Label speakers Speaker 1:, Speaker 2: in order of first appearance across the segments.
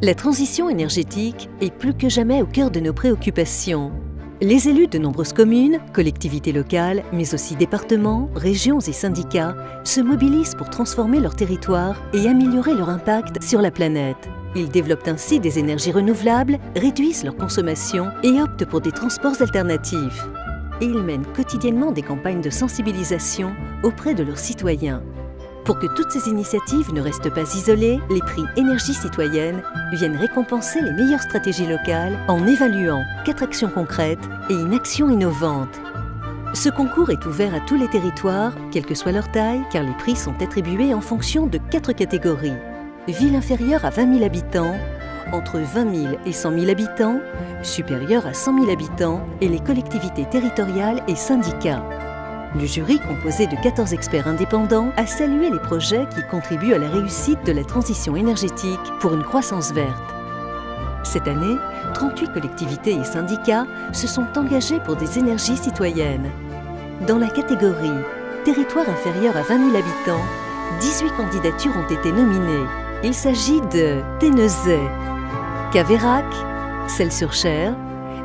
Speaker 1: La transition énergétique est plus que jamais au cœur de nos préoccupations. Les élus de nombreuses communes, collectivités locales, mais aussi départements, régions et syndicats se mobilisent pour transformer leur territoire et améliorer leur impact sur la planète. Ils développent ainsi des énergies renouvelables, réduisent leur consommation et optent pour des transports alternatifs. Et ils mènent quotidiennement des campagnes de sensibilisation auprès de leurs citoyens. Pour que toutes ces initiatives ne restent pas isolées, les prix Énergie citoyenne viennent récompenser les meilleures stratégies locales en évaluant 4 actions concrètes et une action innovante. Ce concours est ouvert à tous les territoires, quelle que soit leur taille, car les prix sont attribués en fonction de 4 catégories. Ville inférieure à 20 000 habitants, entre 20 000 et 100 000 habitants, supérieure à 100 000 habitants et les collectivités territoriales et syndicats. Le jury, composé de 14 experts indépendants, a salué les projets qui contribuent à la réussite de la transition énergétique pour une croissance verte. Cette année, 38 collectivités et syndicats se sont engagés pour des énergies citoyennes. Dans la catégorie « Territoire inférieur à 20 000 habitants », 18 candidatures ont été nominées. Il s'agit de Tennezay, Caveyrac, Celles-sur-Cher,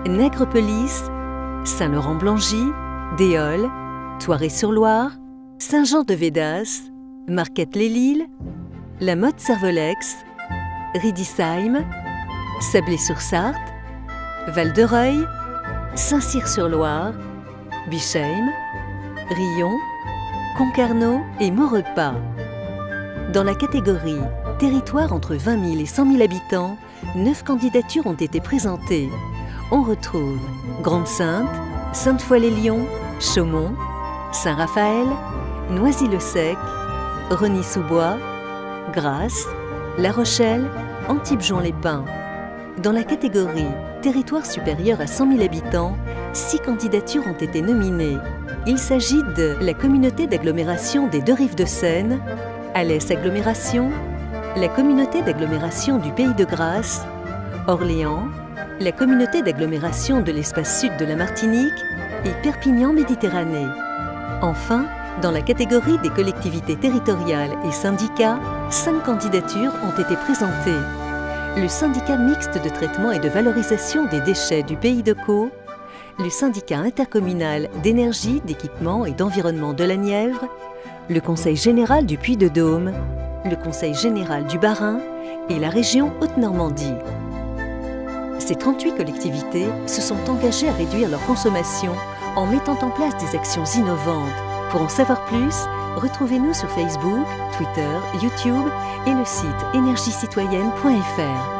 Speaker 1: Nègrepelisse, Saint-Laurent-Blangy, Déols, Thoiré-sur-Loire, Saint-Jean-de-Védas, Marquette-les-Lilles, La Motte-Servolex, Riedisheim, Sablé-sur-Sarthe, Val-de-Reuil, Saint-Cyr-sur-Loire, Bischheim, Riom, Concarneau et Maurepas. Dans la catégorie « Territoire entre 20 000 et 100 000 habitants », 9 candidatures ont été présentées. On retrouve Grande-Synthe, Sainte-Foy-les-Lyons, Chaumont, Saint-Raphaël, Noisy-le-Sec, Rosny-sous-Bois, Grasse, La Rochelle, Antibes-Juan-les-Pins. Dans la catégorie « Territoire supérieur à 100 000 habitants », 6 candidatures ont été nominées. Il s'agit de la communauté d'agglomération des Deux-Rives-de-Seine, Alès Agglomération, la communauté d'agglomération du Pays de Grasse, Orléans, la communauté d'agglomération de l'espace sud de la Martinique et Perpignan Méditerranée. Enfin, dans la catégorie des collectivités territoriales et syndicats, 5 candidatures ont été présentées. Le syndicat mixte de traitement et de valorisation des déchets du Pays de Caux, le syndicat intercommunal d'énergie, d'équipement et d'environnement de la Nièvre, le Conseil général du Puy-de-Dôme, le Conseil général du Bas-Rhin et la région Haute-Normandie. Ces 38 collectivités se sont engagées à réduire leur consommation en mettant en place des actions innovantes. Pour en savoir plus, retrouvez-nous sur Facebook, Twitter, YouTube et le site energiecitoyenne.fr.